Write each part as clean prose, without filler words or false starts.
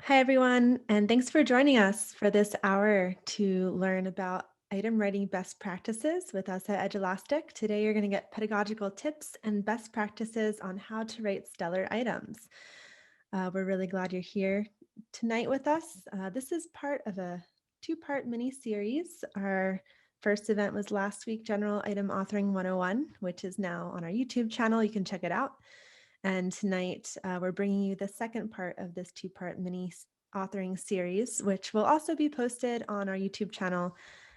Hi, everyone, and thanks for joining us for this hour to learn about item writing best practices with us at Edulastic. Today, you're going to get pedagogical tips and best practices on how to write stellar items. We're really glad you're here tonight with us. This is part of a two-part mini-series. Our first event was last week, General Item Authoring 101, which is now on our YouTube channel. You can check it out. And tonight we're bringing you the second part of this two-part mini authoring series, which will also be posted on our YouTube channel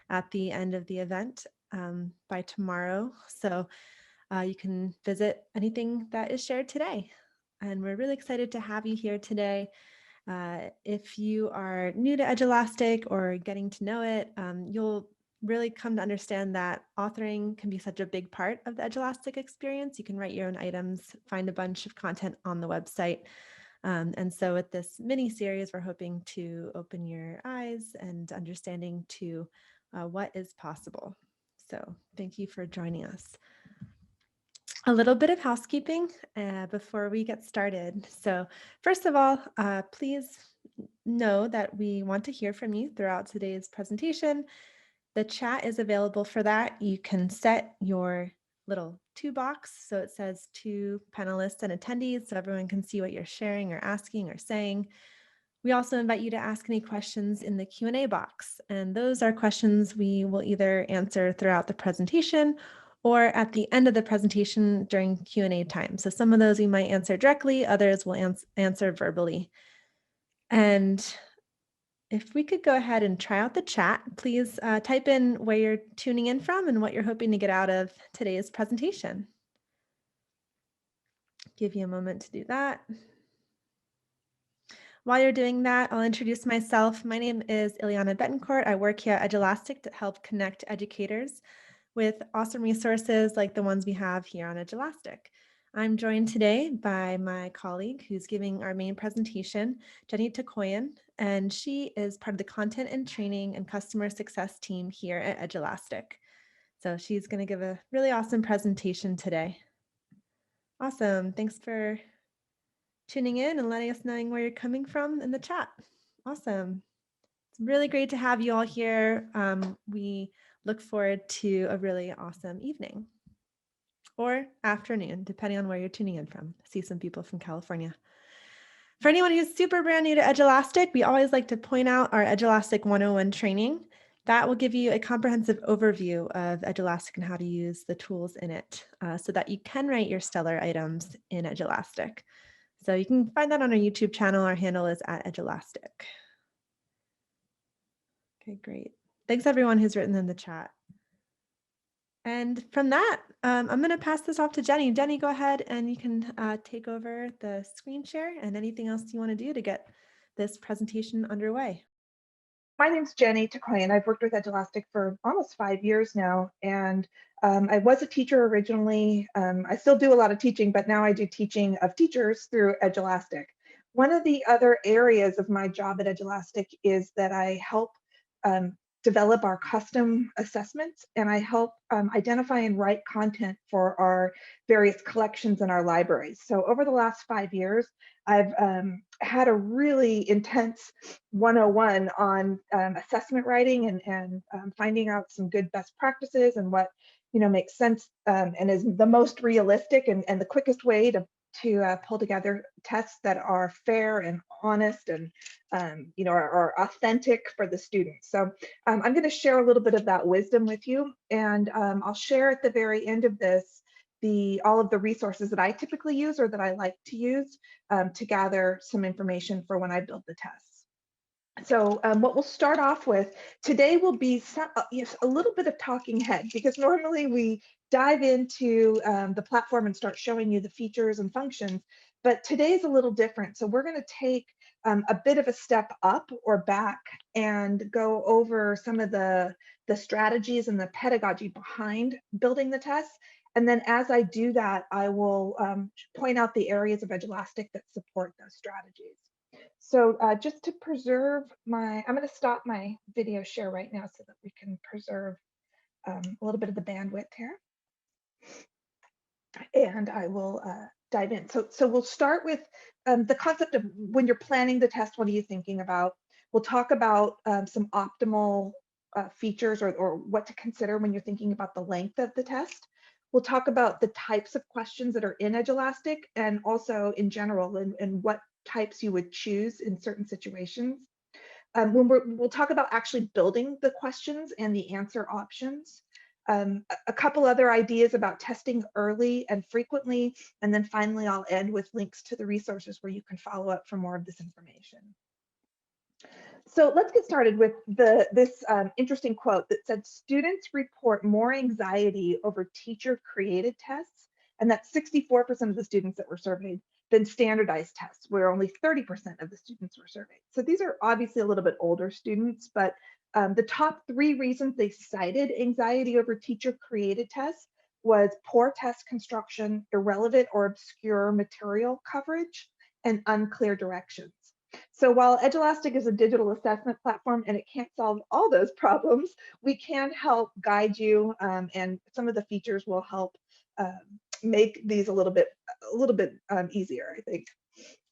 at the end of the event by tomorrow. So you can visit anything that is shared today. And we're really excited to have you here today. If you are new to Edulastic or getting to know it, you'll really come to understand that authoring can be such a big part of the Edulastic experience. You can write your own items, find a bunch of content on the website. And so with this mini series, we're hoping to open your eyes and understanding to what is possible. So thank you for joining us. A little bit of housekeeping before we get started. So first of all, please know that we want to hear from you throughout today's presentation. The chat is available for that. You can set your little to box. So it says to panelists and attendees so everyone can see what you're sharing or asking or saying. We also invite you to ask any questions in the Q&A box. And those are questions we will either answer throughout the presentation or at the end of the presentation during Q&A time. So some of those we might answer directly, others will answer verbally. And if we could go ahead and try out the chat, please type in where you're tuning in from and what you're hoping to get out of today's presentation. Give you a moment to do that. While you're doing that, I'll introduce myself. My name is Ileana Betancourt. I work here at Edulastic to help connect educators with awesome resources like the ones we have here on Edulastic. I'm joined today by my colleague who's giving our main presentation, Jenny Takoyan, and she is part of the content and training and customer success team here at Edulastic. So she's going to give a really awesome presentation today. Awesome. Thanks for tuning in and letting us know where you're coming from in the chat. Awesome. It's really great to have you all here. We look forward to a really awesome evening or afternoon, depending on where you're tuning in from. I see some people from California. For anyone who's super brand new to Edulastic, we always like to point out our Edulastic 101 training. That will give you a comprehensive overview of Edulastic and how to use the tools in it so that you can write your stellar items in Edulastic. So you can find that on our YouTube channel. Our handle is @Edulastic. Okay, great. Thanks everyone who's written in the chat. And from that, I'm going to pass this off to Jenny. Jenny, go ahead and you can take over the screen share and anything else you want to do to get this presentation underway. My name's Jenny Takoyan. I've worked with Edulastic for almost 5 years now, and I was a teacher originally. I still do a lot of teaching, but now I do teaching of teachers through Edulastic. One of the other areas of my job at Edulastic is that I help develop our custom assessments, and I help identify and write content for our various collections in our libraries. So over the last 5 years, I've had a really intense 101 on assessment writing and finding out some good best practices and what makes sense and is the most realistic and the quickest way to pull together tests that are fair and honest and are authentic for the students. So I'm going to share a little bit of that wisdom with you, and I'll share at the very end of this all of the resources that I typically use or that I like to use to gather some information for when I build the tests. So what we'll start off with today will be a little bit of talking head, because normally we dive into the platform and start showing you the features and functions, but today's a little different. So we're going to take a bit of a step up or back and go over some of the strategies and the pedagogy behind building the tests. And then as I do that, I will point out the areas of Edulastic that support those strategies. So just to preserve I'm going to stop my video share right now so that we can preserve a little bit of the bandwidth here. And I will dive in. So we'll start with the concept of when you're planning the test, what are you thinking about? We'll talk about some optimal features or what to consider when you're thinking about the length of the test. We'll talk about the types of questions that are in Edulastic and also in general and what types you would choose in certain situations. We'll talk about actually building the questions and the answer options. A couple other ideas about testing early and frequently, and then finally I'll end with links to the resources where you can follow up for more of this information. So let's get started with this interesting quote that said, students report more anxiety over teacher created tests, and that's 64% of the students that were surveyed, than standardized tests, where only 30% of the students were surveyed. So these are obviously a little bit older students, but the top 3 reasons they cited anxiety over teacher created tests was poor test construction, irrelevant or obscure material coverage, and unclear directions. So while Edulastic is a digital assessment platform and it can't solve all those problems, we can help guide you, and some of the features will help make these a little bit easier, I think.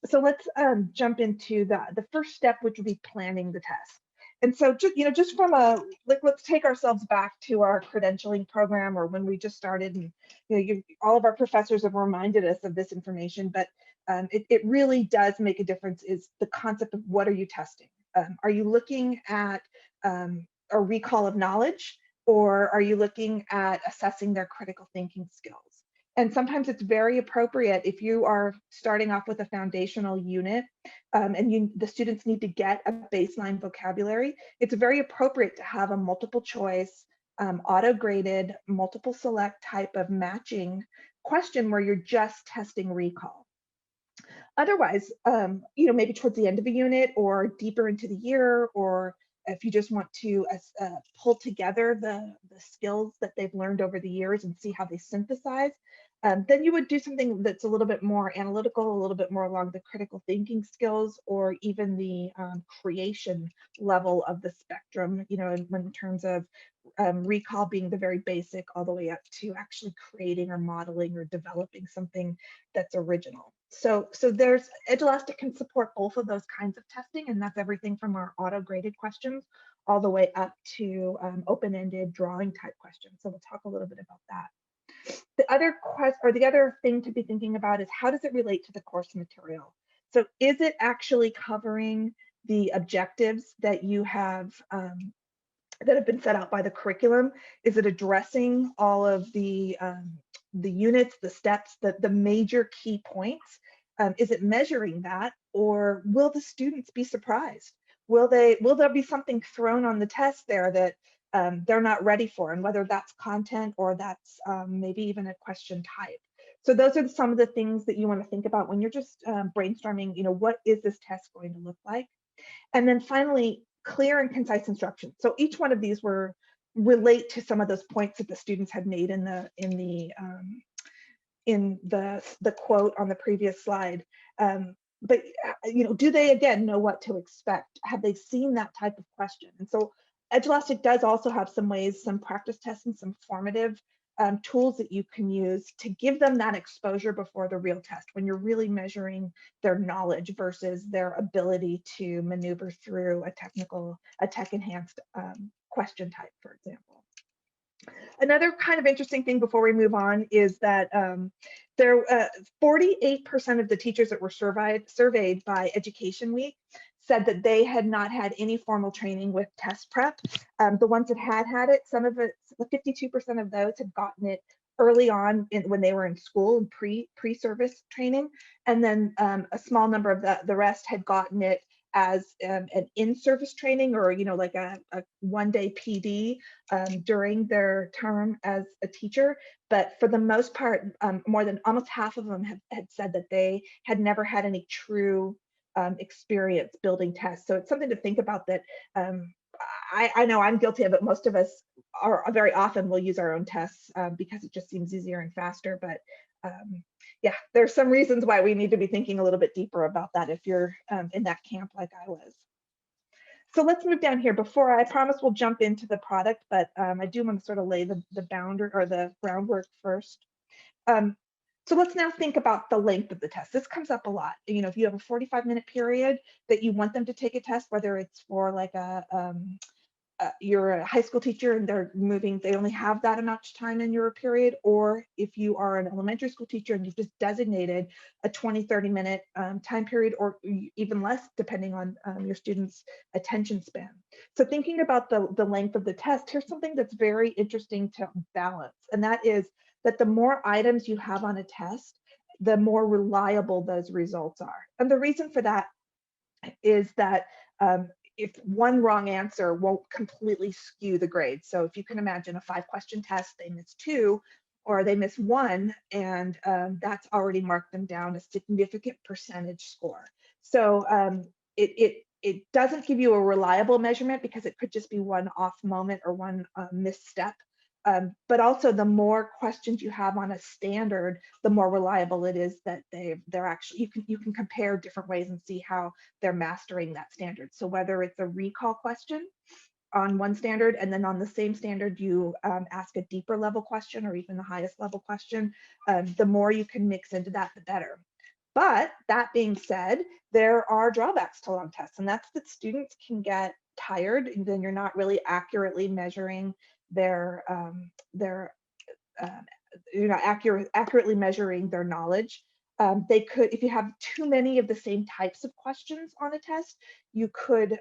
So let's jump into the first step, which would be planning the test. And so just from let's take ourselves back to our credentialing program or when we just started, and all of our professors have reminded us of this information, but it really does make a difference is the concept of what are you testing? Are you looking at a recall of knowledge, or are you looking at assessing their critical thinking skills? And sometimes it's very appropriate if you are starting off with a foundational unit, and the students need to get a baseline vocabulary. It's very appropriate to have a multiple choice, auto-graded, multiple select type of matching question where you're just testing recall. Otherwise, maybe towards the end of a unit or deeper into the year, or if you just want to pull together the skills that they've learned over the years and see how they synthesize, then you would do something that's a little bit more analytical, a little bit more along the critical thinking skills, or even the creation level of the spectrum, in terms of recall being the very basic all the way up to actually creating or modeling or developing something that's original. So there's Edulastic can support both of those kinds of testing, and that's everything from our auto-graded questions all the way up to open-ended drawing type questions. So we'll talk a little bit about that. The other thing to be thinking about is how does it relate to the course material? So is it actually covering the objectives that you have that have been set out by the curriculum? Is it addressing all of the units, the steps, the major key points? Is it measuring that, or will the students be surprised? Will there be something thrown on the test there that they're not ready for, and whether that's content or that's maybe even a question type? So those are some of the things that you want to think about when you're just brainstorming, what is this test going to look like? And then finally, clear and concise instruction. So each one of these relate to some of those points that the students had made in the quote on the previous slide. But do they again know what to expect? Have they seen that type of question? And so Edulastic does also have some ways, some practice tests and some formative tools that you can use to give them that exposure before the real test, when you're really measuring their knowledge versus their ability to maneuver through a tech enhanced question type, for example. Another kind of interesting thing before we move on is that 48% of the teachers that were surveyed by Education Week said that they had not had any formal training with test prep. The ones that had it, 52% of those had gotten it early on when they were in school and pre-service training, and then a small number of the rest had gotten it as an in-service training, or like a one-day PD during their term as a teacher. But for the most part, more than almost half of them had said that they had never had any true experience building tests. So it's something to think about that. I know I'm guilty of it. Most of us are very often will use our own tests because it just seems easier and faster. But yeah, there's some reasons why we need to be thinking a little bit deeper about that if you're in that camp like I was. So let's move down here. Before, I promise we'll jump into the product, but I do want to sort of lay the boundary or the groundwork first. So let's now think about the length of the test. This comes up a lot. If you have a 45-minute period that you want them to take a test, whether it's for like you're a high school teacher and they only have that much time in your period, or if you are an elementary school teacher and you've just designated a 20, 30-minute time period, or even less, depending on your students' attention span. So thinking about the length of the test, here's something that's very interesting to balance, and that is that the more items you have on a test, the more reliable those results are. And the reason for that is that if one wrong answer won't completely skew the grade. So if you can imagine a 5-question test, they miss 2 or they miss 1, and that's already marked them down a significant percentage score. So it doesn't give you a reliable measurement because it could just be one off moment or one misstep. But also, the more questions you have on a standard, the more reliable it is that they're actually, you can compare different ways and see how they're mastering that standard. So whether it's a recall question on one standard, and then on the same standard you ask a deeper level question or even the highest level question, the more you can mix into that, the better. But that being said, there are drawbacks to long tests, and that's that students can get tired, and then you're not really accurately measuring their um, you're not accurately measuring their knowledge. They could, if you have too many of the same types of questions on a test, you could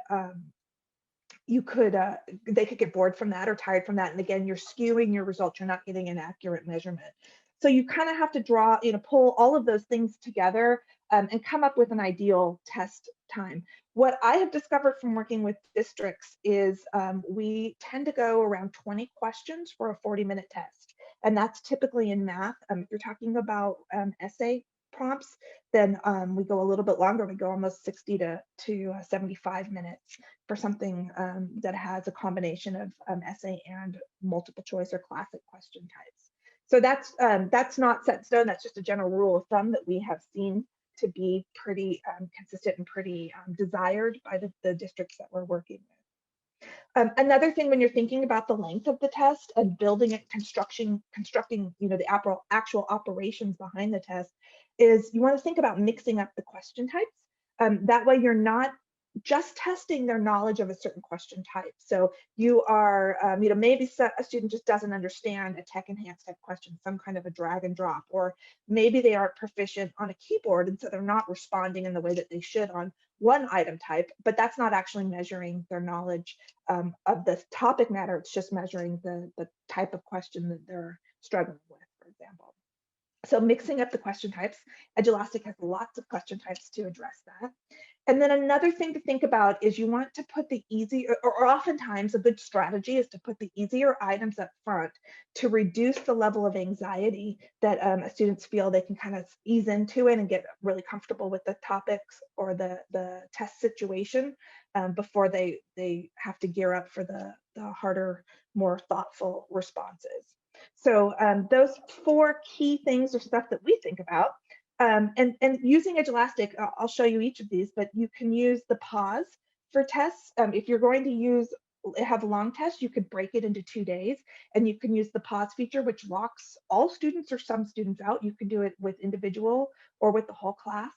you could they could get bored from that or tired from that, and again, you're skewing your results. You're not getting an accurate measurement. So you kind of have to pull all of those things together and come up with an ideal test time. What I have discovered from working with districts is we tend to go around 20 questions for a 40-minute test, and that's typically in math. If you're talking about essay prompts, then we go a little bit longer. We go almost 60 to 75 minutes for something that has a combination of essay and multiple choice or classic question types. So that's not set in stone. That's just a general rule of thumb that we have seen to be pretty consistent and pretty desired by the districts that we're working with. Another thing when you're thinking about the length of the test and building it, constructing, the actual operations behind the test, is you want to think about mixing up the question types. That way you're not just testing their knowledge of a certain question type. So you are, maybe a student just doesn't understand a tech enhanced type question, some kind of a drag and drop, or maybe they aren't proficient on a keyboard and so they're not responding in the way that they should on one item type, but that's not actually measuring their knowledge of the topic matter. It's just measuring the type of question that they're struggling with, for example. So mixing up the question types, Edulastic has lots of question types to address that. And then another thing to think about is you want to put the easy, or oftentimes a good strategy is to put the easier items up front to reduce the level of anxiety that students feel they can kind of ease into it and get really comfortable with the topics or the test situation before they have to gear up for the harder, more thoughtful responses. So those 4 key things are stuff that we think about. And using Edulastic, I'll show you each of these, but you can use the pause for tests. If you're going to have a long test, you could break it into 2 days, and you can use the pause feature, which locks all students or some students out. You can do it with individual or with the whole class.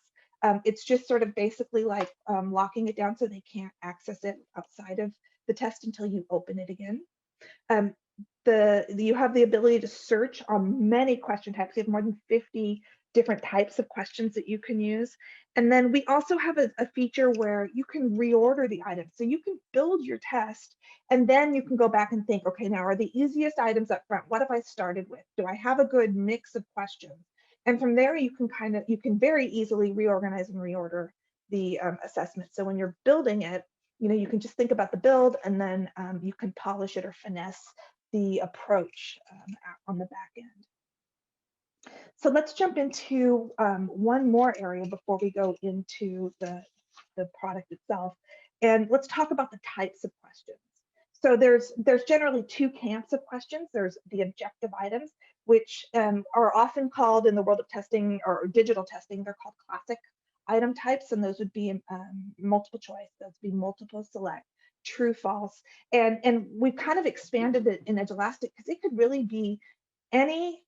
It's just sort of basically like locking it down so they can't access it outside of the test until you open it again. Um, you have the ability to search on many question types. You have more than 50 different types of questions that you can use. And then we also have a feature where you can reorder the items. So you can build your test and then you can go back and think, okay, now are the easiest items up front? What have I started with? Do I have a good mix of questions? And from there, you can very easily reorganize and reorder the assessment. So when you're building it, you can just think about the build, and then you can polish it or finesse the approach on the back end. So let's jump into one more area before we go into the product itself. And let's talk about the types of questions. So there's generally 2 camps of questions. There's the objective items, which are often called in the world of testing or digital testing, they're called classic item types, and those would be multiple choice, those would be multiple select, true, false. And we've kind of expanded it in Edulastic because it could really be any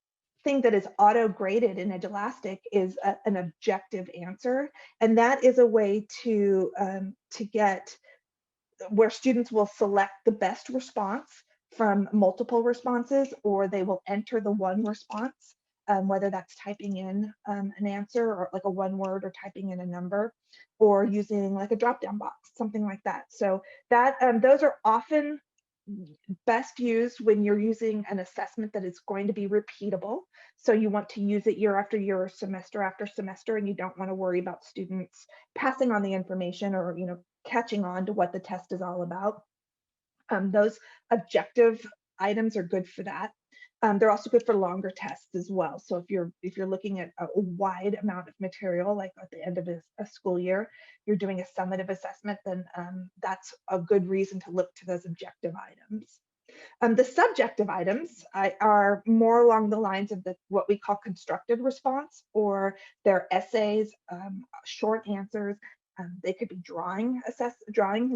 thing that is auto-graded in Edulastic is an objective answer, and that is a way to get where students will select the best response from multiple responses, or they will enter the one response, whether that's typing in an answer or like a one word, or typing in a number, or using like a drop down box, something like that. So that those are often best used when you're using an assessment that is going to be repeatable. So you want to use it year after year, or semester after semester, and you don't want to worry about students passing on the information, or catching on to what the test is all about. Those objective items are good for that. They're also good for longer tests as well. So if you're looking at a wide amount of material, like at the end of a school year, you're doing a summative assessment, then that's a good reason to look to those objective items. The subjective items are more along the lines of what we call constructed response, or their essays, short answers. They could be drawing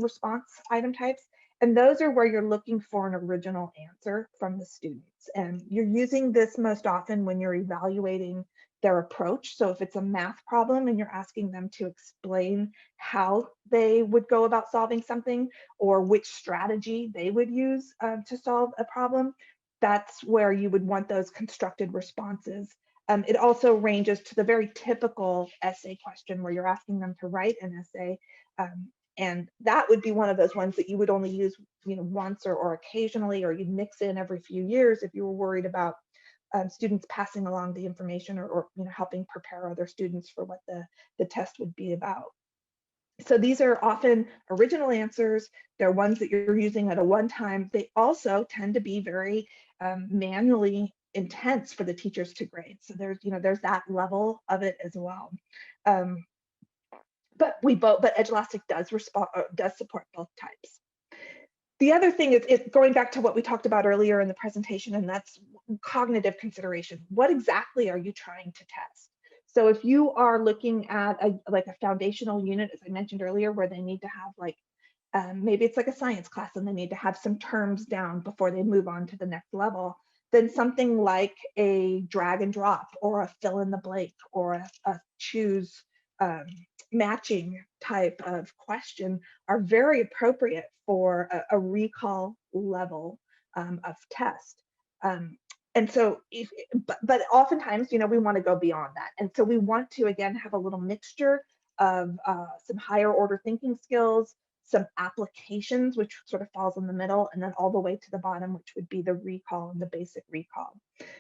response item types. And those are where you're looking for an original answer from the students. And you're using this most often when you're evaluating their approach. So if it's a math problem and you're asking them to explain how they would go about solving something, or which strategy they would use to solve a problem, that's where you would want those constructed responses. It also ranges to the very typical essay question, where you're asking them to write an essay. And that would be one of those ones that you would only use once, or occasionally, or you'd mix in every few years if you were worried about students passing along the information, or helping prepare other students for what the test would be about. So these are often original answers. They're ones that you're using at a one time. They also tend to be very manually intense for the teachers to grade. So there's that level of it as well. Um, but Edulastic does support both types. The other thing is going back to what we talked about earlier in the presentation, and that's cognitive consideration. What exactly are you trying to test? So if you are looking at like a foundational unit, as I mentioned earlier, where they need to have maybe it's like a science class and they need to have some terms down before they move on to the next level, then something like a drag and drop, or a fill in the blank, or a choose matching type of question are very appropriate for a recall level of test. And so, but oftentimes, we want to go beyond that. And so we want to, again, have a little mixture of some higher order thinking skills, some applications, which sort of falls in the middle, and then all the way to the bottom, which would be the recall and the basic recall.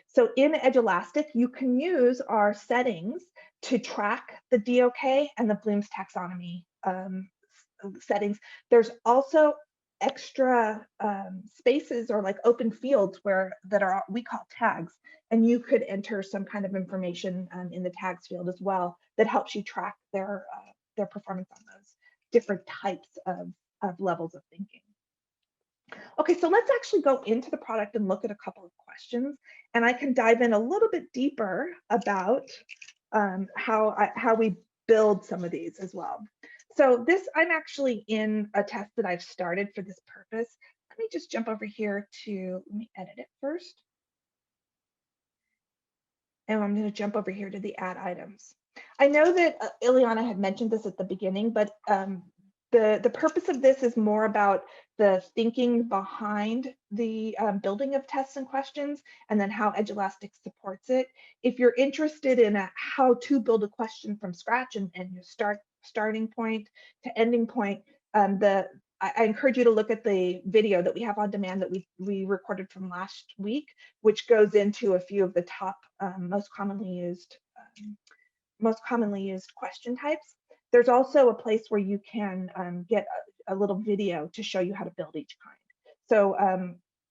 So in Edulastic, you can use our settings to track the DOK and the Bloom's taxonomy settings. There's also extra spaces, or like open fields we call tags, and you could enter some kind of information in the tags field as well that helps you track their performance on those different types of levels of thinking. Okay, so let's actually go into the product and look at a couple of questions, and I can dive in a little bit deeper about how we build some of these as well. So I'm actually in a test that I've started for this purpose. Let me just jump over here let me edit it first. And I'm going to jump over here to the add items. I know that Ileana had mentioned this at the beginning, but the purpose of this is more about the thinking behind the building of tests and questions, and then how Edulastic supports it. If you're interested in how to build a question from scratch, and your starting point to ending point, I encourage you to look at the video that we have on demand that we recorded from last week, which goes into a few of the top most commonly used question types. There's also a place where you can get a little video to show you how to build each kind. So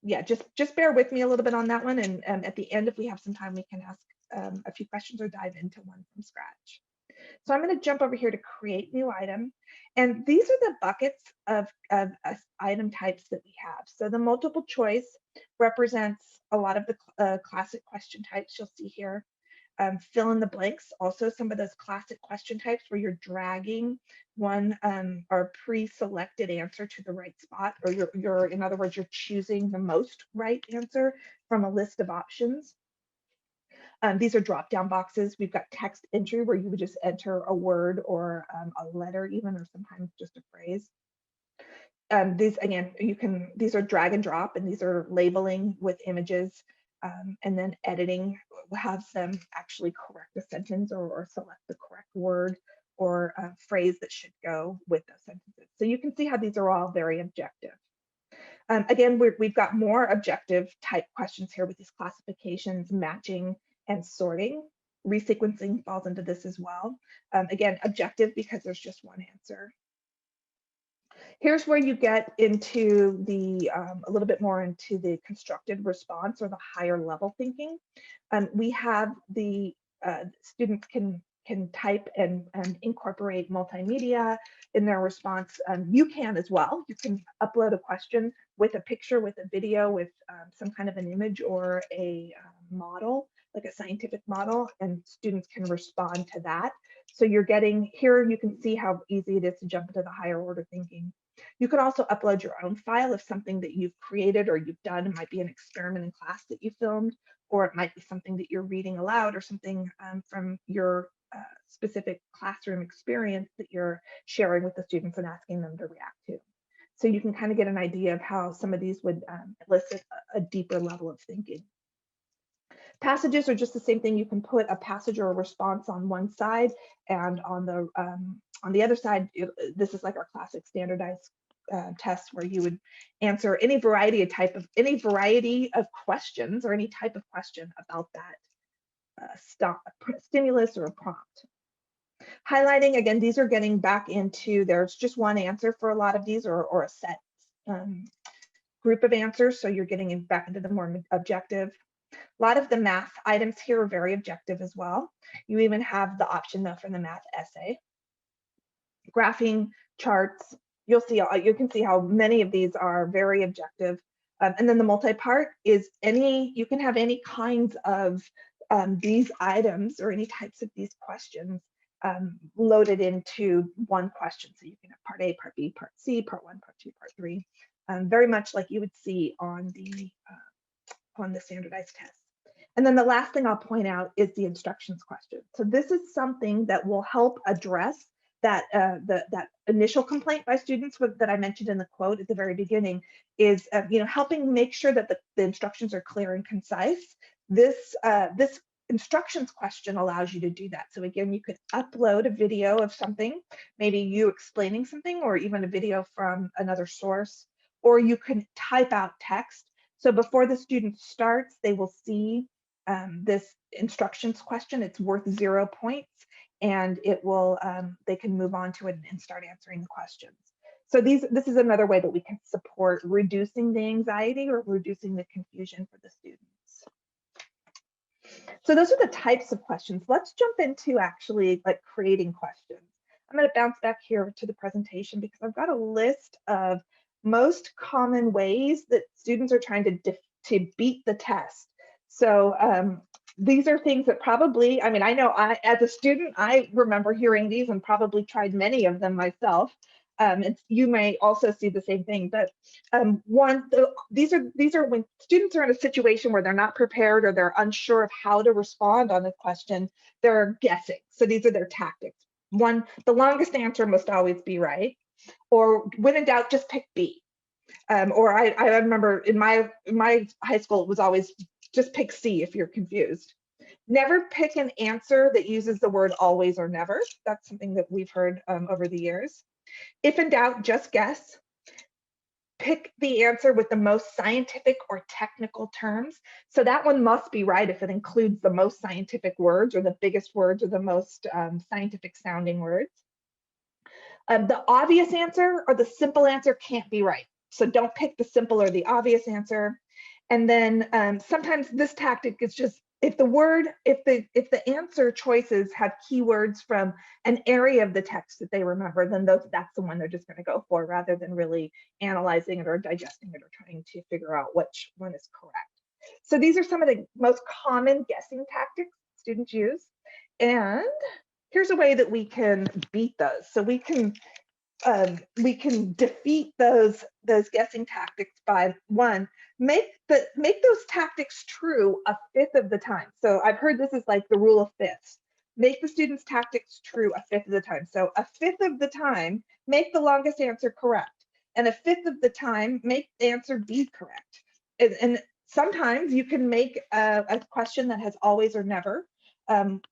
yeah, just bear with me a little bit on that one, and at the end, if we have some time, we can ask a few questions or dive into one from scratch. So I'm going to jump over here to create new item. And these are the buckets of item types that we have. So the multiple choice represents a lot of the classic question types you'll see here. Fill in the blanks, also some of those classic question types where you're dragging one or pre-selected answer to the right spot, or in other words, you're choosing the most right answer from a list of options. These are drop-down boxes. We've got text entry where you would just enter a word or a letter even, or sometimes just a phrase. These again, these are drag and drop, and these are labeling with images, and then editing has them actually correct a sentence or select the correct word or phrase that should go with those sentences. So you can see how these are all very objective. Again, we've got more objective type questions here with these classifications, matching, and sorting. Resequencing falls into this as well. Again, objective because there's just one answer. Here's where you get into the a little bit more into the constructed response or the higher level thinking. We have the students can type and incorporate multimedia in their response. You can as well. You can upload a question with a picture, with a video, with some kind of an image or a model, like a scientific model, and students can respond to that. So you're getting here, you can see how easy it is to jump into the higher order thinking. You can also upload your own file of something that you've created or you've done. It might be an experiment in class that you filmed, or it might be something that you're reading aloud or something from your specific classroom experience that you're sharing with the students and asking them to react to. So you can kind of get an idea of how some of these would elicit a deeper level of thinking. Passages are just the same thing. You can put a passage or a response on one side, and on the other side, this is like our classic standardized test where you would answer any variety of questions or any type of question about that stimulus or a prompt. Highlighting, again, these are getting back into, there's just one answer for a lot of these, or a set group of answers, so you're getting back into the more objective. A lot of the math items here are very objective as well. You even have the option though for the math essay. Graphing, charts, you can see how many of these are very objective. And then the multi-part is you can have any kinds of these items or any types of these questions loaded into one question. So you can have part A, part B, part C, part 1, part 2, part 3, very much like you would see on the standardized test. And then the last thing I'll point out is the instructions question. So this is something that will help address that that initial complaint by students that I mentioned in the quote at the very beginning, is helping make sure that the instructions are clear and concise. This instructions question allows you to do that. So again, you could upload a video of something, maybe you explaining something, or even a video from another source, or you can type out text. So before the student starts, they will see this instructions question. It's worth 0 points, and it will they can move on to it and start answering the questions. So this is another way that we can support reducing the anxiety or reducing the confusion for the students. So those are the types of questions. Let's jump into actually like creating questions. I'm going to bounce back here to the presentation because I've got a list of most common ways that students are trying to beat the test. So these are things that probably, I mean, I know as a student, I remember hearing these and probably tried many of them myself. You may also see the same thing, but these are when students are in a situation where they're not prepared or they're unsure of how to respond on a question, they're guessing. So these are their tactics. One, the longest answer must always be right, or when in doubt, just pick B. Or I remember in my high school, it was always just pick C if you're confused. Never pick an answer that uses the word always or never. That's something that we've heard over the years. If in doubt, just guess. Pick the answer with the most scientific or technical terms. So that one must be right if it includes the most scientific words or the biggest words or the most scientific sounding words. The obvious answer or the simple answer can't be right. So don't pick the simple or the obvious answer. And then sometimes this tactic is just, if the answer choices have keywords from an area of the text that they remember, then that's the one they're just going to go for, rather than really analyzing it or digesting it or trying to figure out which one is correct. So these are some of the most common guessing tactics students use. And here's a way that we can beat those. So we can we can defeat those guessing tactics by one, make those tactics true a fifth of the time. So I've heard this is like the rule of fifths. Make the students' tactics true a fifth of the time. So a fifth of the time, make the longest answer correct, and a fifth of the time, make the answer be correct. And sometimes you can make a question that has always or never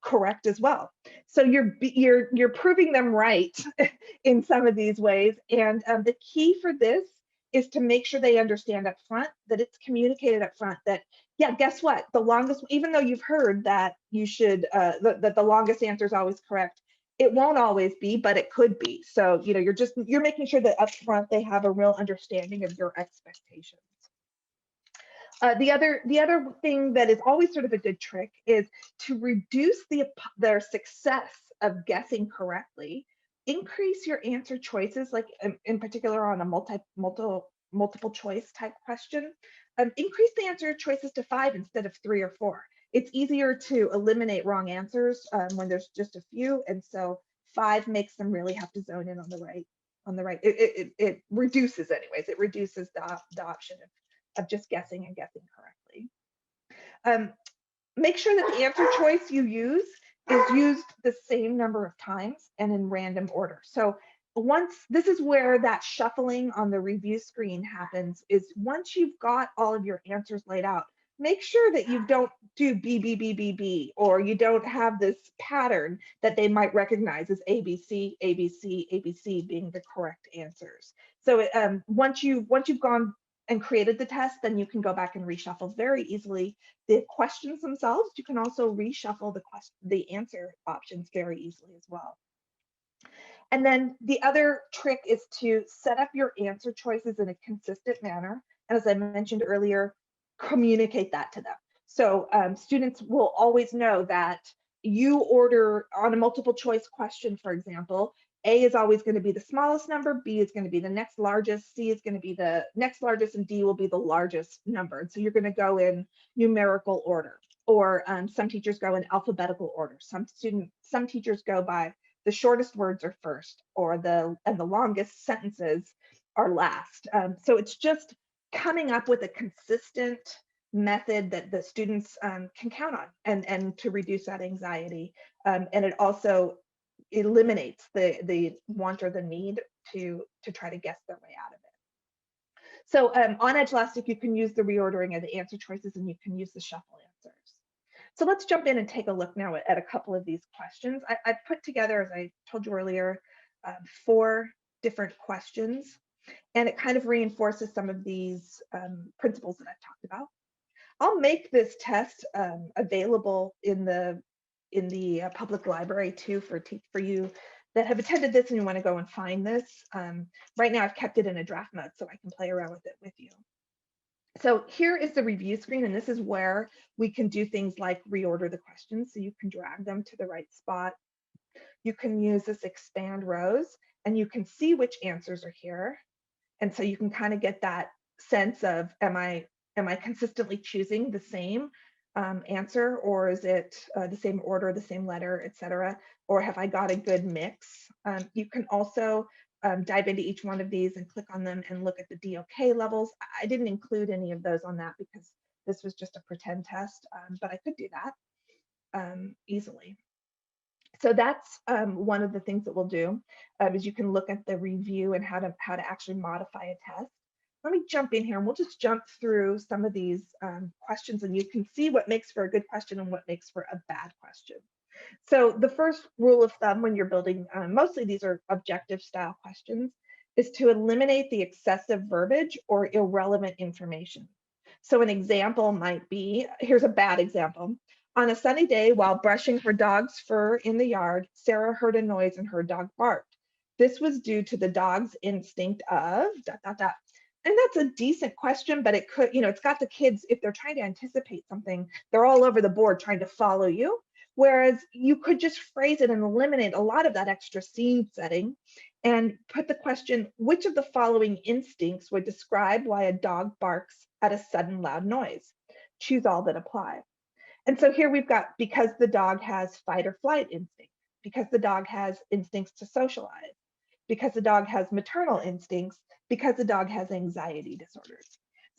correct as well. So you're proving them right in some of these ways. And the key for this is to make sure they understand up front, that it's communicated up front that, yeah, guess what? The longest, even though you've heard that you should, that the longest answer is always correct, it won't always be, but it could be. So, you're making sure that up front they have a real understanding of your expectations. The other thing that is always sort of a good trick is to reduce their success of guessing correctly. Increase your answer choices, like in particular on a multiple choice type question. Increase the answer choices to 5 instead of 3 or 4. It's easier to eliminate wrong answers when there's just a few, and so 5 makes them really have to zone in on the right. It reduces, anyways. It reduces the option of just guessing and guessing correctly. Make sure that the answer choice you use is used the same number of times and in random order. So this is where that shuffling on the review screen happens, is once you've got all of your answers laid out, make sure that you don't do B, B, B, B, B, or you don't have this pattern that they might recognize as A, B, C, A, B, C, A, B, C being the correct answers. So once you've gone and created the test, then you can go back and reshuffle very easily the questions themselves. You can also reshuffle the answer options very easily as well. And then the other trick is to set up your answer choices in a consistent manner. And as I mentioned earlier, communicate that to them. So students will always know that you order on a multiple choice question, for example, A is always going to be the smallest number, B is going to be the next largest, C is going to be the next largest, and D will be the largest number. And so you're going to go in numerical order, or some teachers go in alphabetical order. Some teachers go by the shortest words are first, or the longest sentences are last. So it's just coming up with a consistent method that the students can count on, and to reduce that anxiety. And it also eliminates the want or the need to try to guess their way out of it. So on Edulastic, you can use the reordering of the answer choices, and you can use the shuffle answers. So let's jump in and take a look now at a couple of these questions. I've put together, as I told you earlier, 4 different questions, and it kind of reinforces some of these principles that I've talked about. I'll make this test available in the public library too for you that have attended this and you want to go and find this. Right now I've kept it in a draft mode so I can play around with it with you. So here is the review screen, and this is where we can do things like reorder the questions. So you can drag them to the right spot. You can use this expand rows, and you can see which answers are here. And so you can kind of get that sense of, am I consistently choosing the same answer, or is it the same order, the same letter, etc., or have I got a good mix? You can also dive into each one of these and click on them and look at the DOK levels. I didn't include any of those on that because this was just a pretend test, but I could do that easily. So that's one of the things that we'll do, is you can look at the review and how to actually modify a test. Let me jump in here and we'll just jump through some of these questions, and you can see what makes for a good question and what makes for a bad question. So the first rule of thumb when you're building, mostly these are objective style questions, is to eliminate the excessive verbiage or irrelevant information. So an example might be, here's a bad example. On a sunny day while brushing her dog's fur in the yard, Sarah heard a noise and her dog barked. This was due to the dog's instinct of ... And that's a decent question, but it could, it's got the kids, if they're trying to anticipate something, they're all over the board trying to follow you. Whereas you could just phrase it and eliminate a lot of that extra scene setting and put the question, which of the following instincts would describe why a dog barks at a sudden loud noise? Choose all that apply. And so here we've got, because the dog has fight or flight instinct, because the dog has instincts to socialize, because the dog has maternal instincts, because the dog has anxiety disorders.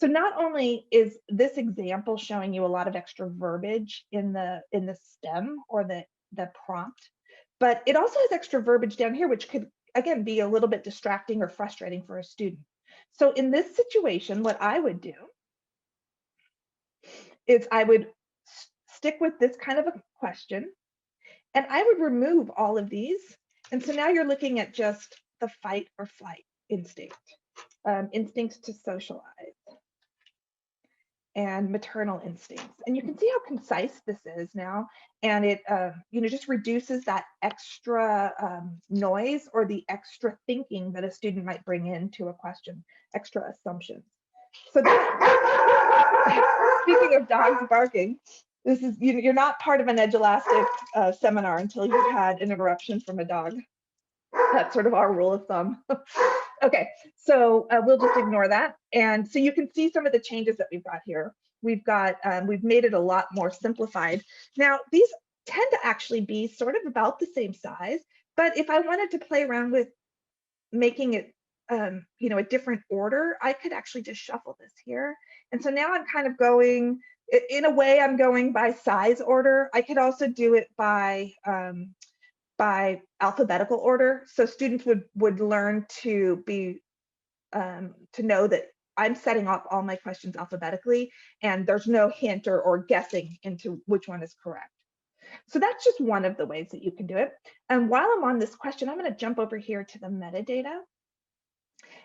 So not only is this example showing you a lot of extra verbiage in the stem or the prompt, but it also has extra verbiage down here, which could, again, be a little bit distracting or frustrating for a student. So in this situation, what I would do is I would stick with this kind of a question, and I would remove all of these. And so now you're looking at just the fight or flight instinct, instincts to socialize, and maternal instincts. And you can see how concise this is now. And it just reduces that extra noise or the extra thinking that a student might bring into a question, extra assumptions. So that, speaking of dogs barking, this is, you're not part of an Edulastic seminar until you've had an interruption from a dog. That's sort of our rule of thumb. Okay, so we'll just ignore that. And so you can see some of the changes that we've got here. We've made it a lot more simplified. Now, these tend to actually be sort of about the same size, but if I wanted to play around with making it a different order, I could actually just shuffle this here. And so now I'm kind of going, in a way, I'm going by size order. I could also do it by alphabetical order. So students would learn to be to know that I'm setting up all my questions alphabetically, and there's no hint or guessing into which one is correct. So that's just one of the ways that you can do it. And while I'm on this question, I'm going to jump over here to the metadata.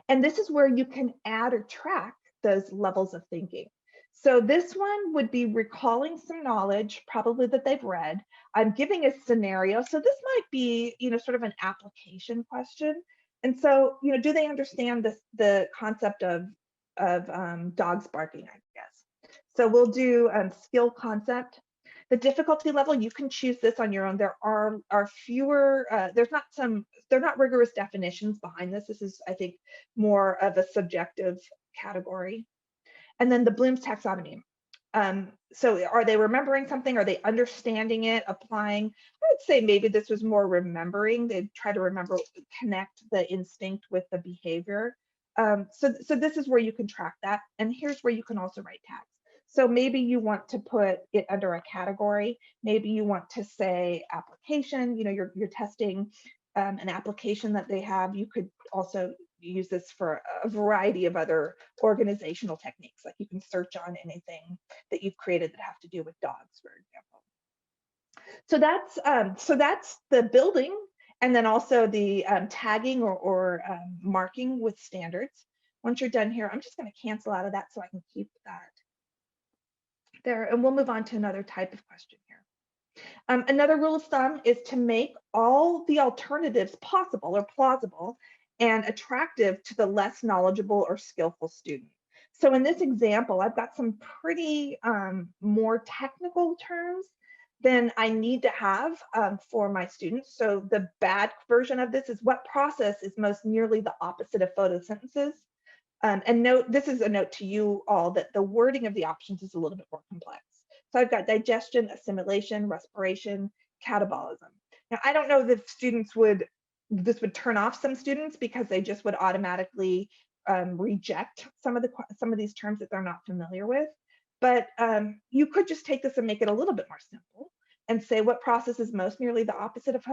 And this is where you can add or track those levels of thinking. So this one would be recalling some knowledge, probably that they've read. I'm giving a scenario. So this might be, sort of an application question. And so, do they understand the concept of dogs barking, I guess. So we'll do skill concept. The difficulty level, you can choose this on your own. There are fewer, they're not rigorous definitions behind this. This is, I think, more of a subjective category. And then the Bloom's taxonomy. So are they remembering something? Are they understanding it, applying? I would say maybe this was more remembering. They try to remember, connect the instinct with the behavior. So this is where you can track that. And here's where you can also write tags. So maybe you want to put it under a category. Maybe you want to say application, you're testing an application that they have. You could also use this for a variety of other organizational techniques. Like you can search on anything that you've created that have to do with dogs, for example. So that's the building, and then also the tagging or marking with standards. Once you're done here, I'm just going to cancel out of that so I can keep that there, and we'll move on to another type of question here. Another rule of thumb is to make all the alternatives possible or plausible and attractive to the less knowledgeable or skillful student. So in this example, I've got some pretty more technical terms than I need to have for my students. So the bad version of this is what process is most nearly the opposite of photosynthesis. And note, this is a note to you all that the wording of the options is a little bit more complex. So I've got digestion, assimilation, respiration, catabolism. Now, I don't know if this would turn off some students because they just would automatically reject some of these terms that they're not familiar with. But you could just take this and make it a little bit more simple and say what process is most nearly the opposite of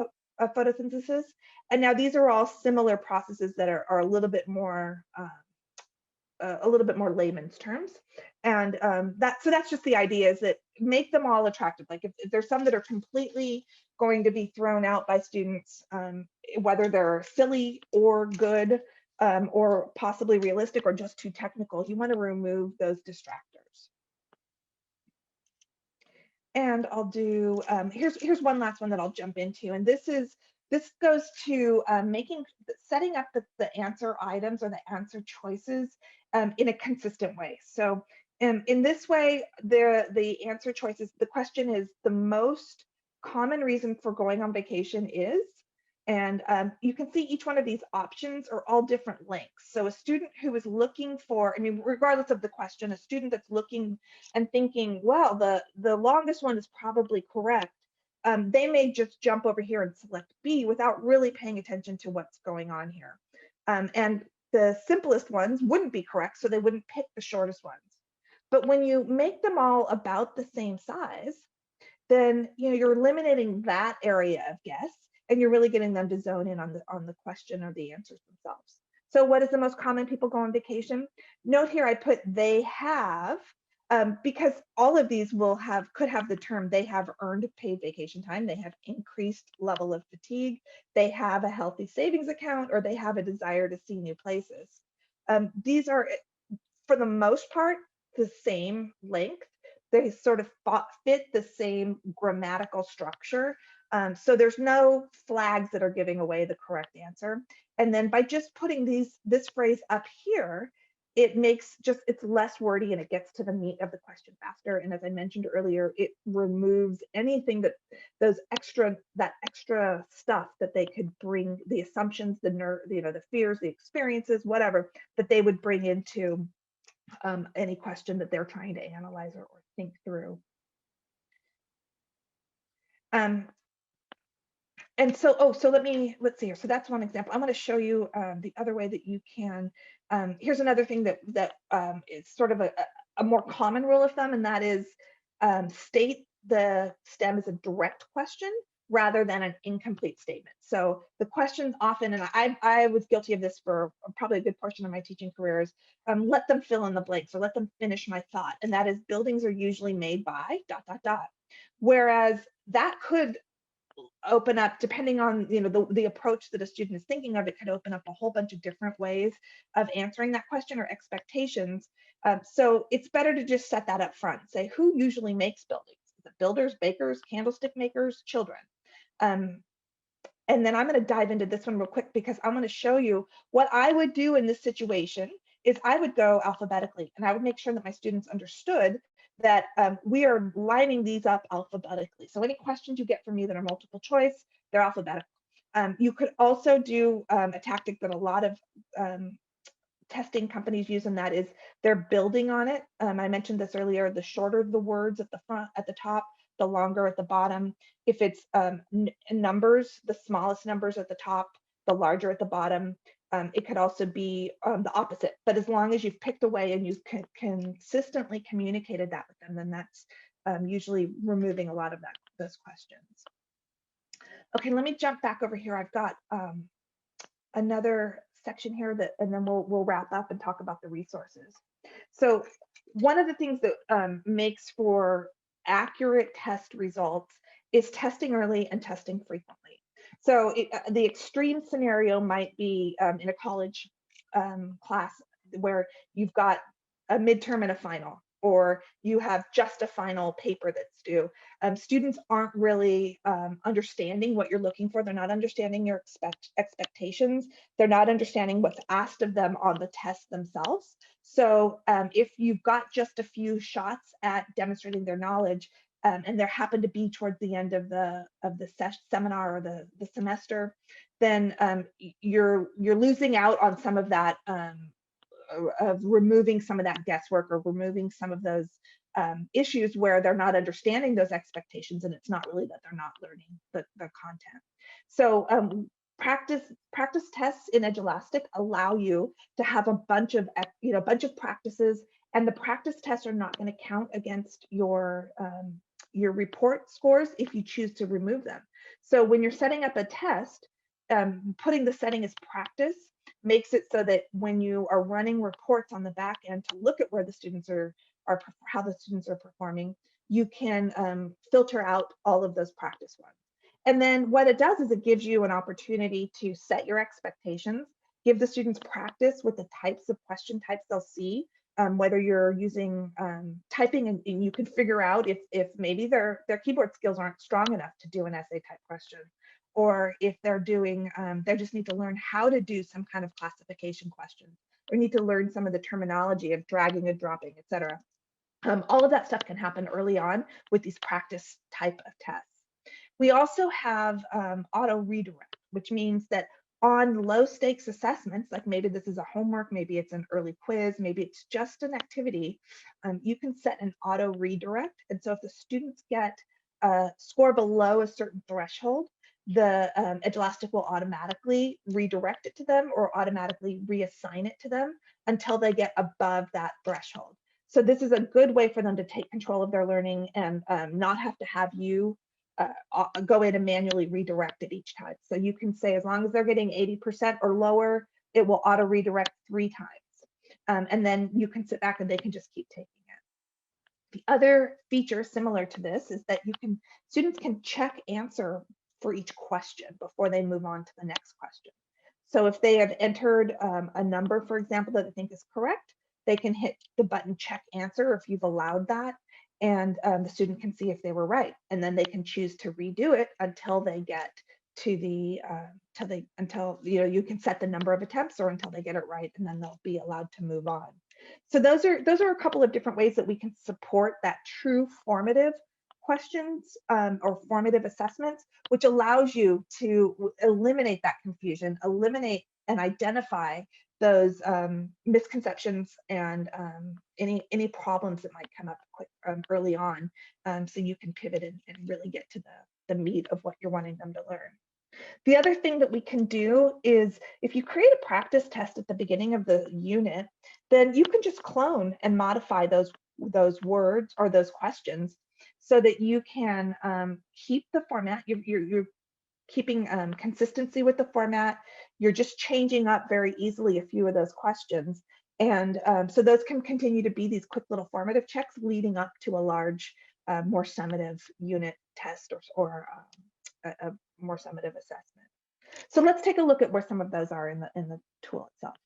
photosynthesis. And now these are all similar processes that are a little bit more layman's terms. And so that's just the idea, is that make them all attractive. Like if there's some that are completely going to be thrown out by students, whether they're silly or good, or possibly realistic or just too technical, you want to remove those distractors. And I'll do, here's one last one that I'll jump into. And this goes to setting up the answer items or the answer choices in a consistent way. So in this way, the answer choices, the question is the most common reason for going on vacation is, and you can see each one of these options are all different lengths. So a student who is looking for, regardless of the question, a student that's looking and thinking, well, the longest one is probably correct, they may just jump over here and select B without really paying attention to what's going on here. And the simplest ones wouldn't be correct, so they wouldn't pick the shortest ones. But when you make them all about the same size, then you're eliminating that area of guess, and you're really getting them to zone in on the question or the answers themselves. So what is the most common people go on vacation? Note here I put they have, because all of these could have the term they have earned paid vacation time, they have increased level of fatigue, they have a healthy savings account, or they have a desire to see new places. These are, for the most part, the same length. They sort of fit the same grammatical structure. So there's no flags that are giving away the correct answer. And then by just putting this phrase up here, it's less wordy and it gets to the meat of the question faster. And as I mentioned earlier, it removes anything that extra stuff that they could bring, the assumptions, the fears, the experiences, whatever, that they would bring into any question that they're trying to analyze or think through. And so, let's see here. So that's one example. I'm going to show you the other way that you can. Here's another thing that is sort of a more common rule of thumb, and that is state the STEM as a direct question rather than an incomplete statement. So the questions often, and I was guilty of this for probably a good portion of my teaching career, is let them fill in the blanks or let them finish my thought. And that is, buildings are usually made by ... Whereas that could open up, depending on the approach that a student is thinking of, it could open up a whole bunch of different ways of answering that question or expectations. So it's better to just set that up front. Say, who usually makes buildings? Is it builders, bakers, candlestick makers, children? And then I'm going to dive into this one real quick, because I'm going to show you what I would do in this situation. Is I would go alphabetically, and I would make sure that my students understood that we are lining these up alphabetically. So any questions you get from me that are multiple choice, they're alphabetical. You could also do a tactic that a lot of testing companies use, and that is they're building on it. I mentioned this earlier, the shorter the words at the top, the longer at the bottom. If it's numbers, the smallest numbers at the top, the larger at the bottom. It could also be the opposite, but as long as you've picked a way and you've consistently communicated that with them, then that's usually removing a lot of those questions. Okay, let me jump back over here. I've got another section here and then we'll wrap up and talk about the resources. So one of the things that makes for accurate test results is testing early and testing frequently. So the extreme scenario might be in a college class where you've got a midterm and a final, or you have just a final paper that's due. Students aren't really understanding what you're looking for. They're not understanding your expectations. They're not understanding what's asked of them on the test themselves. So if you've got just a few shots at demonstrating their knowledge, and there happen to be towards the end of the seminar or the semester, then you're losing out on some of that, of removing some of that guesswork, or removing some of those issues where they're not understanding those expectations, and it's not really that they're not learning the content. So practice tests in Edulastic allow you to have a bunch of practices, and the practice tests are not going to count against your report scores if you choose to remove them. So when you're setting up a test, putting the setting as practice makes it so that when you are running reports on the back end to look at where the students are how the students are performing, you can filter out all of those practice ones. And then what it does is it gives you an opportunity to set your expectations, give the students practice with the types of question types they'll see, whether you're using typing, and you can figure out if maybe their keyboard skills aren't strong enough to do an essay type question, or if they're doing, they just need to learn how to do some kind of classification question, or need to learn some of the terminology of dragging and dropping, etc. All of that stuff can happen early on with these practice type of tests. We also have auto redirect, which means that on low stakes assessments, like maybe this is a homework, maybe it's an early quiz, maybe it's just an activity, you can set an auto redirect. And so if the students get score below a certain threshold, the Edulastic will automatically redirect it to them or automatically reassign it to them until they get above that threshold. So this is a good way for them to take control of their learning and not have to have you go in and manually redirect it each time. So you can say as long as they're getting 80% or lower, it will auto redirect 3 times. And then you can sit back and they can just keep taking it. The other feature similar to this is that students can check answer for each question before they move on to the next question. So if they have entered a number, for example, that they think is correct, they can hit the button check answer if you've allowed that, and the student can see if they were right, and then they can choose to redo it until they get to the until you can set the number of attempts or until they get it right, and then they'll be allowed to move on. So those are a couple of different ways that we can support that true formative questions or formative assessments, which allows you to eliminate that confusion, eliminate and identify those misconceptions and any problems that might come up early on, so you can pivot and really get to the meat of what you're wanting them to learn. The other thing that we can do is if you create a practice test at the beginning of the unit, then you can just clone and modify those words or those questions so that you can keep the format. You're keeping consistency with the format. You're just changing up very easily a few of those questions. And so those can continue to be these quick little formative checks leading up to a large, more summative unit test or a more summative assessment. So let's take a look at where some of those are in the tool itself.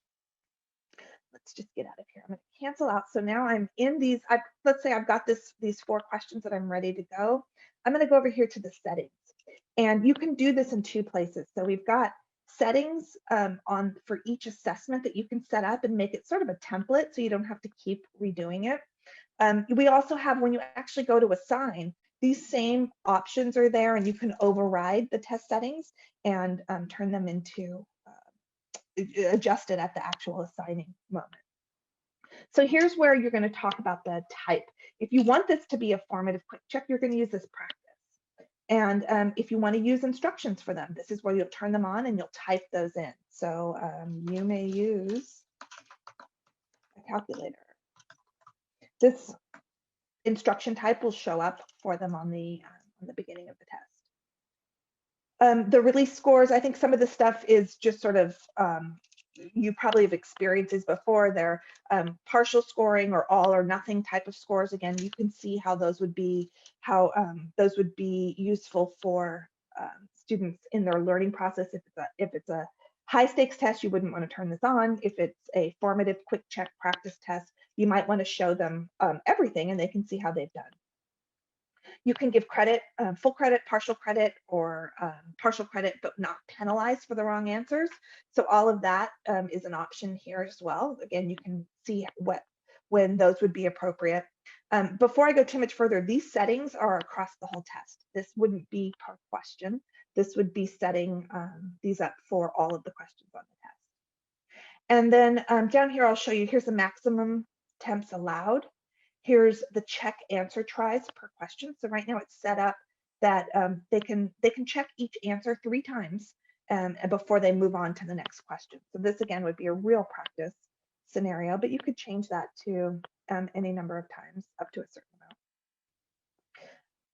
Let's just get out of here. I'm going to cancel out. So now I'm in these. Let's say I've got these 4 questions that I'm ready to go. I'm going to go over here to the settings, and you can do this in 2 places. So we've got settings for each assessment that you can set up and make it sort of a template, so you don't have to keep redoing it. We also have, when you actually go to assign, these same options are there, and you can override the test settings and turn them into adjusted at the actual assigning moment. So here's where you're going to talk about the type. If you want this to be a formative quick check, you're going to use this practice. And if you want to use instructions for them, this is where you'll turn them on and you'll type those in. So you may use a calculator. This instruction type will show up for them on the beginning of the test. The release scores, I think some of the stuff is just sort of, you probably have experiences before. They're partial scoring or all or nothing type of scores. Again, you can see how those would be useful for students in their learning process. If it's a high stakes test, you wouldn't want to turn this on. If it's a formative quick check practice test, you might want to show them everything and they can see how they've done. You can give credit, full credit, partial credit, or partial credit, but not penalize for the wrong answers. So all of that is an option here as well. Again, you can see when those would be appropriate. Before I go too much further, these settings are across the whole test. This wouldn't be per question. This would be setting these up for all of the questions on the test. And then down here, I'll show you, here's the maximum attempts allowed. Here's the check answer tries per question. So right now it's set up that they can check each answer 3 times before they move on to the next question. So this again would be a real practice scenario, but you could change that to any number of times up to a certain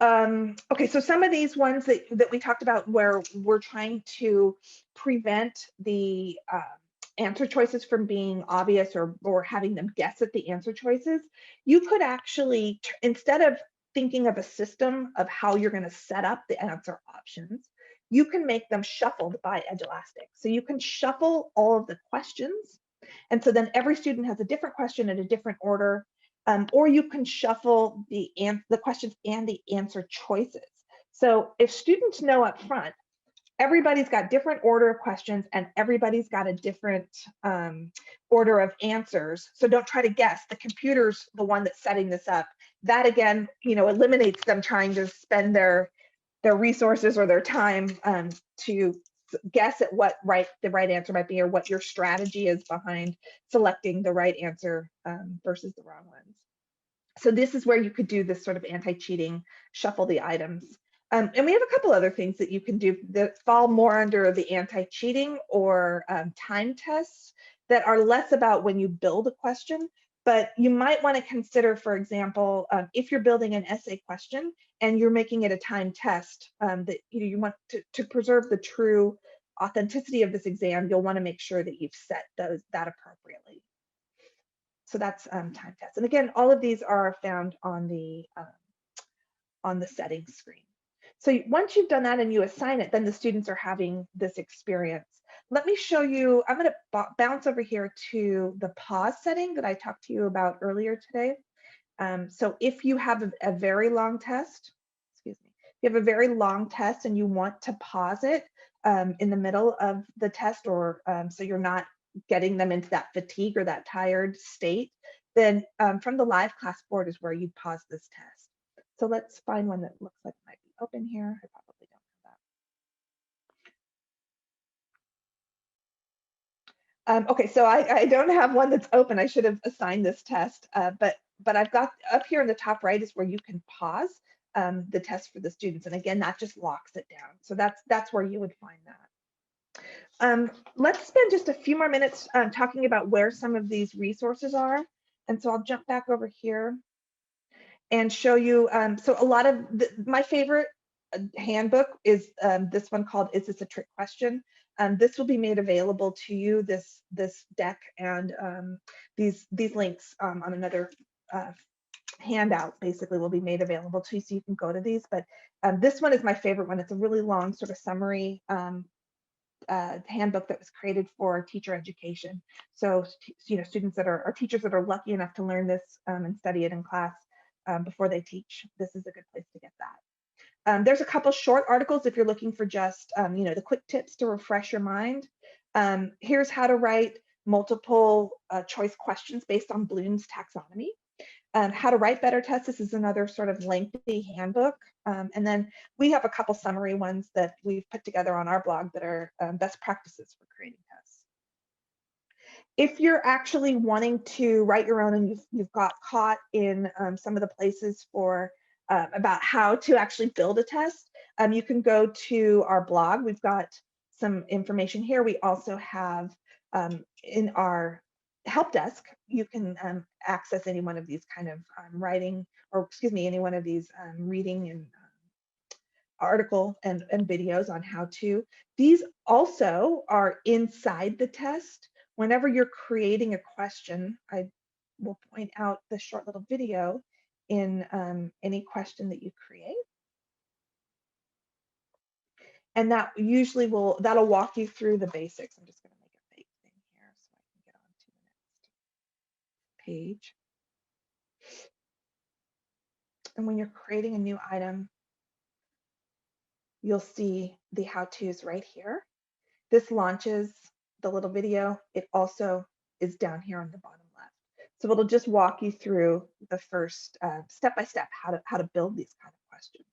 amount. Okay, so some of these ones that we talked about where we're trying to prevent the answer choices from being obvious or having them guess at the answer choices, you could actually, instead of thinking of a system of how you're going to set up the answer options, you can make them shuffled by Edulastic. So you can shuffle all of the questions, and so then every student has a different question in a different order, or you can shuffle the questions and the answer choices. So if students know up front, everybody's got different order of questions and everybody's got a different order of answers. So don't try to guess. The computer's the one that's setting this up. That again, eliminates them trying to spend their resources or their time to guess at what the right answer might be or what your strategy is behind selecting the right answer versus the wrong ones. So this is where you could do this sort of anti-cheating, shuffle the items. And we have a couple other things that you can do that fall more under the anti-cheating or time tests that are less about when you build a question, but you might want to consider, for example, if you're building an essay question and you're making it a time test, that you want to preserve the true authenticity of this exam, you'll want to make sure that you've set that appropriately. So that's time tests. And again, all of these are found on the settings screen. So once you've done that and you assign it, then the students are having this experience. Let me show you, I'm going to bounce over here to the pause setting that I talked to you about earlier today. So if you have a very long test, excuse me, if you have a very long test and you want to pause it in the middle of the test, or so you're not getting them into that fatigue or that tired state, then from the live class board is where you pause this test. So let's find one that looks like it might be open here. I probably don't have that. Okay, so I don't have one that's open. I should have assigned this test, but I've got up here in the top right is where you can pause the test for the students. And again, that just locks it down. So that's where you would find that. Let's spend just a few more minutes talking about where some of these resources are. And so I'll jump back over here and show you. So a lot of my favorite handbook is this one called "Is This a Trick Question?" This will be made available to you. This deck and these links on another handout basically will be made available to you, so you can go to these. But this one is my favorite one. It's a really long sort of summary handbook that was created for teacher education. So students that are teachers that are lucky enough to learn this and study it in class before they teach, this is a good place to get that. There's a couple short articles if you're looking for just the quick tips to refresh your mind. Here's how to write multiple choice questions based on Bloom's taxonomy. How to write better tests. This is another sort of lengthy handbook. And then we have a couple summary ones that we've put together on our blog that are best practices for creating tests. If you're actually wanting to write your own and you've got caught in some of the places for about how to actually build a test, you can go to our blog. We've got some information here. We also have in our help desk, you can access any one of these kind of writing, or excuse me, any one of these reading and article and videos on how to. These also are inside the test. Whenever you're creating a question, I will point out the short little video in any question that you create. And that usually that'll walk you through the basics. I'm just going to make a fake thing here so I can get on to the next page. And when you're creating a new item, you'll see the how-tos right here. This launches the little video. It also is down here on the bottom left. So it'll just walk you through the first step-by-step how to build these kind of questions.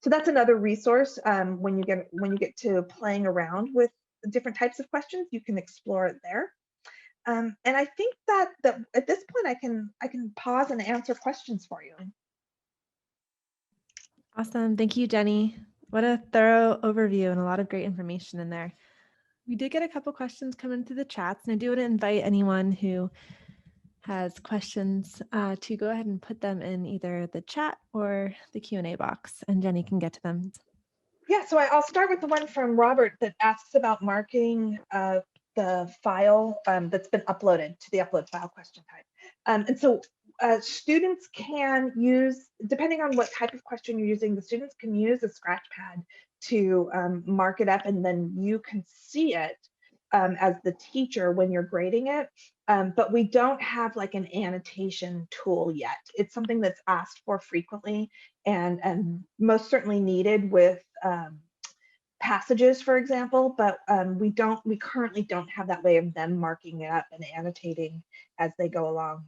So that's another resource. When you get to playing around with different types of questions, you can explore it there. And I think that at this point I can pause and answer questions for you. Awesome. Thank you, Jenny. What a thorough overview and a lot of great information in there. We did get a couple questions coming through the chats, and I do want to invite anyone who has questions to go ahead and put them in either the chat or the Q&A box, and Jenny can get to them. Yeah, so I'll start with the one from Robert that asks about marking the file that's been uploaded to the upload file question type. And so students can use, depending on what type of question you're using, the students can use a scratch pad to mark it up, and then you can see it as the teacher when you're grading it. But we don't have like an annotation tool yet. It's something that's asked for frequently and most certainly needed with passages, for example, but we currently don't have that way of them marking it up and annotating as they go along.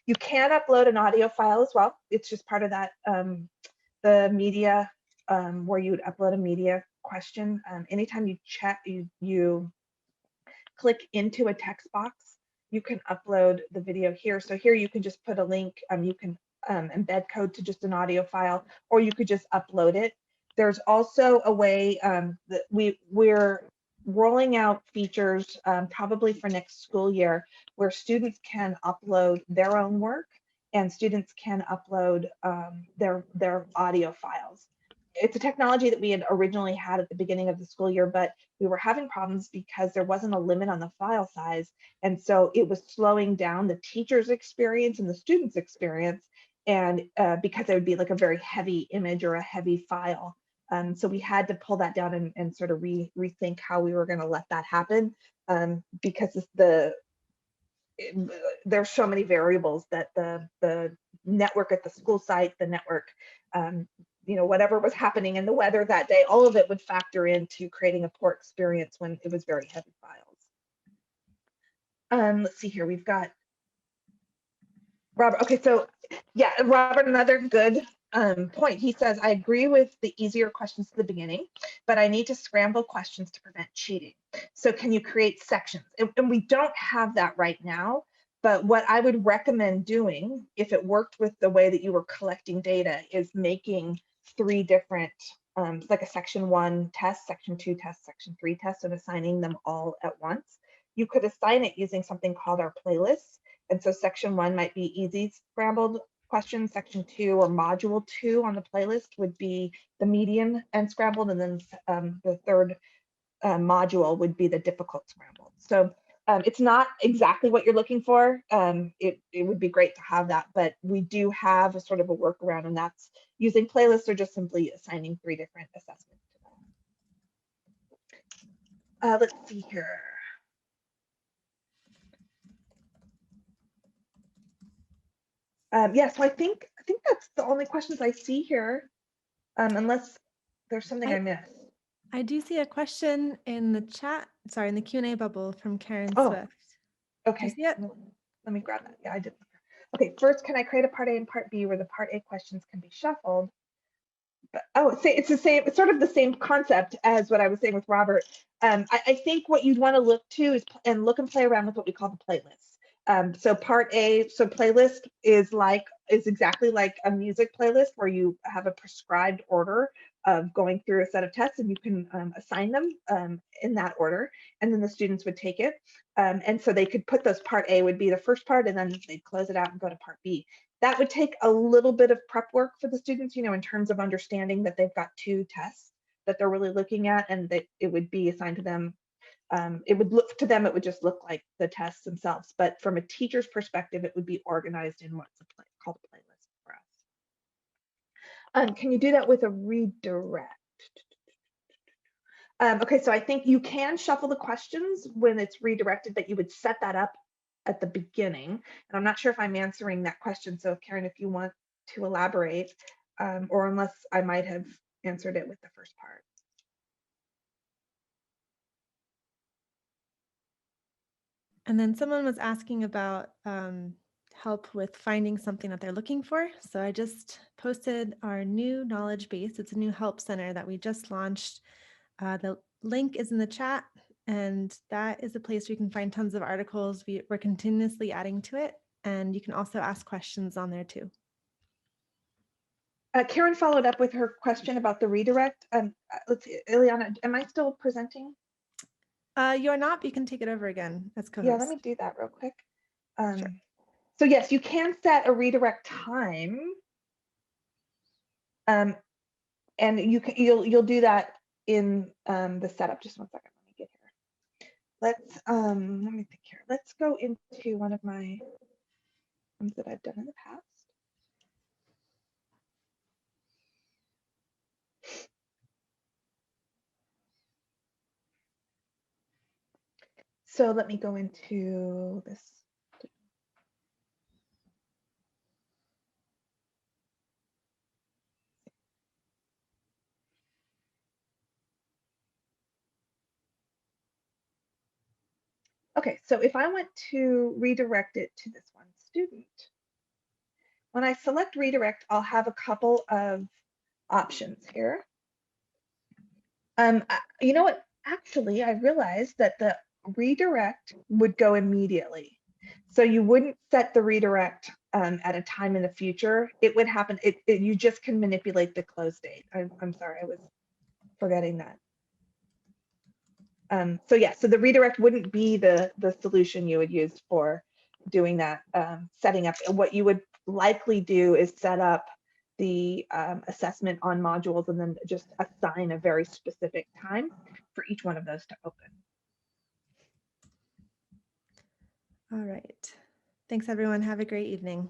You can upload an audio file as well. It's just part of that, the media, where you would upload a media question. Anytime you click into a text box, you can upload the video here. So here you can just put a link. You can embed code to just an audio file, or you could just upload it. There's also a way that we're rolling out features probably for next school year where students can upload their own work and students can upload their audio files. It's a technology that we had originally had at the beginning of the school year, but we were having problems because there wasn't a limit on the file size. And so it was slowing down the teacher's experience and the student's experience. And because it would be like a very heavy image or a heavy file. So we had to pull that down and sort of rethink how we were going to let that happen because there's so many variables that the network at the school site, the network, whatever was happening in the weather that day, all of it would factor into creating a poor experience when it was very heavy files. Let's see here, we've got Robert. Okay, so yeah, Robert, another good point. He says, I agree with the easier questions at the beginning, but I need to scramble questions to prevent cheating. So can you create sections? And we don't have that right now, but what I would recommend doing, if it worked with the way that you were collecting data, is making 3 different, like a section 1 test, section 2 test, section 3 test, and assigning them all at once. You could assign it using something called our playlists. And so section 1 might be easy scrambled questions, section 2 or module 2 on the playlist would be the medium and scrambled, and then the third module would be the difficult scrambled. So it's not exactly what you're looking for. It would be great to have that, but we do have a sort of a workaround, and that's using playlists or just simply assigning 3 different assessments to them. Let's see here. Yeah, so I think that's the only questions I see here, unless there's something I missed. I do see a question in the chat, sorry, in the Q&A bubble from Karen Oh, Swift. okay. Do you see it? Let me grab that. Yeah, I did. Okay, first, can I create a part A and part B where the part A questions can be shuffled? But, it's the same, it's sort of the same concept as what I was saying with Robert. I think what you'd want to look to is and look and play around with what we call the playlists. So part A, so playlist is exactly like a music playlist where you have a prescribed order of going through a set of tests, and you can assign them in that order, and then the students would take it. And so they could put those part A would be the first part, and then they'd close it out and go to part B. That would take a little bit of prep work for the students, in terms of understanding that they've got 2 tests that they're really looking at, and that it would be assigned to them. It would look to them, it would just look like the tests themselves. But from a teacher's perspective, it would be organized in what's called a playlist for us. Can you do that with a redirect? Okay, so I think you can shuffle the questions when it's redirected, but you would set that up at the beginning. And I'm not sure if I'm answering that question. So Karen, if you want to elaborate, or unless I might have answered it with the first part. And then someone was asking about help with finding something that they're looking for. So I just posted our new knowledge base. It's a new help center that we just launched. The link is in the chat, and that is a place where you can find tons of articles. We're continuously adding to it, and you can also ask questions on there too. Karen followed up with her question about the redirect. Let's see, Ileana, am I still presenting? You're not, but you can take it over again as co-host. Yeah, let me do that real quick. Sure. So yes, you can set a redirect time. And you'll do that in the setup. Just 1 second, let me get here. Let me think here. Let's go into one of my ones that I've done in the past. So let me go into this. Okay, so if I want to redirect it to this one student, when I select redirect, I'll have a couple of options here. You know what? Actually, I realized that the redirect would go immediately. So you wouldn't set the redirect at a time in the future, it would happen. You just can manipulate the close date. I'm sorry, I was forgetting that. So yeah, so the redirect wouldn't be the solution you would use for doing that, setting up. What you would likely do is set up the assessment on modules and then just assign a very specific time for each one of those to open. All right. Thanks, everyone. Have a great evening.